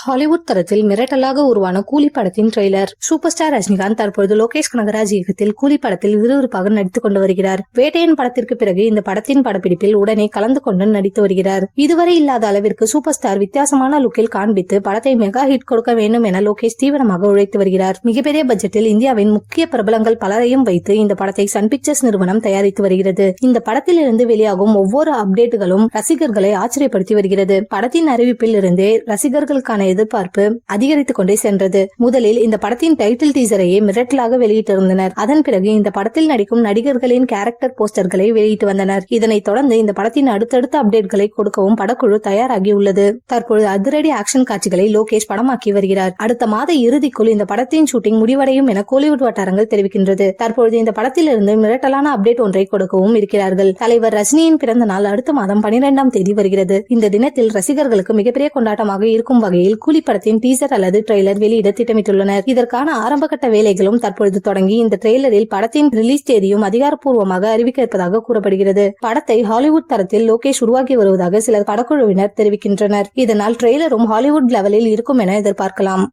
Hollywood தரத்தில் மிரட்டலாக உருவான கூலி படத்தின் ட்ரெய்லர். சூப்பர் ஸ்டார் ரஜினிகாந்த் தற்பொழுது லோகேஷ் கனகராஜ் இயக்கத்தில் கூலி படத்தில் விறுவிறுப்பாக நடித்துக் கொண்டு வருகிறார். வேட்டையன் படத்திற்கு பிறகு இந்த படத்தின் படப்பிடிப்பில் உடனே கலந்து கொண்டு நடித்து வருகிறார். இதுவரை இல்லாத அளவிற்கு சூப்பர் ஸ்டார் வித்தியாசமான லுக்கில் காண்பித்து படத்தை மெகா ஹிட் கொடுக்க வேண்டும் என லோகேஷ் தீவிரமாக உழைத்து வருகிறார். மிகப்பெரிய பட்ஜெட்டில் இந்தியாவின் முக்கிய பிரபலங்கள் பலரையும் வைத்து இந்த படத்தை சன் பிக்சர்ஸ் நிறுவனம் தயாரித்து வருகிறது. இந்த படத்தில் இருந்து வெளியாகும் ஒவ்வொரு அப்டேட்டுகளும் ரசிகர்களை ஆச்சரியப்படுத்தி வருகிறது. படத்தின் அறிவிப்பில் இருந்தே ரசிகர்களுக்கான எதிர்பார்ப்பு அதிகரித்துக் கொண்டே சென்றது. முதலில் இந்த படத்தின் டைட்டில் டீசரையே மிரட்டலாக வெளியிட்டிருந்தனர். அதன் பிறகு இந்த படத்தில் நடிக்கும் நடிகர்களின் கேரக்டர் போஸ்டர்களை வெளியிட்டு வந்தனர். இதனைத் தொடர்ந்து இந்த படத்தின் அடுத்தடுத்த அப்டேட்களை கொடுக்கவும் படக்குழு தயாராகி உள்ளது. தற்பொழுது அதிரடி ஆக்ஷன் காட்சிகளை லோகேஷ் படமாக்கி வருகிறார். அடுத்த மாத இறுதிக்குள் இந்த படத்தின் ஷூட்டிங் முடிவடையும் என கோலிவுட் வட்டாரங்கள் தெரிவிக்கின்றது. தற்பொழுது இந்த படத்திலிருந்து மிரட்டலான அப்டேட் ஒன்றை கொடுக்கவும் இருக்கிறார்கள். தலைவர் ரஜினியின் பிறந்த நாள் அடுத்த மாதம் 12ஆம் தேதி வருகிறது. இந்த தினத்தில் ரசிகர்களுக்கு மிகப்பெரிய கொண்டாட்டமாக இருக்கும் வகையில் கூலி படத்தின் டீசர் அல்லது ட்ரெய்லர் வெளியிட திட்டமிட்டுள்ளனர். இதற்கான ஆரம்பகட்ட வேலைகளும் தற்பொழுது தொடங்கி இந்த ட்ரெய்லரில் படத்தின் ரிலீஸ் தேதியும் அதிகாரப்பூர்வமாக அறிவிக்க இருப்பதாக கூறப்படுகிறது. படத்தை ஹாலிவுட் தரத்தில் லோகேஷ் உருவாக்கி வருவதாக சில படக்குழுவினர் தெரிவிக்கின்றனர். இதனால் ட்ரெய்லரும் ஹாலிவுட் லெவலில் இருக்கும் என எதிர்பார்க்கலாம்.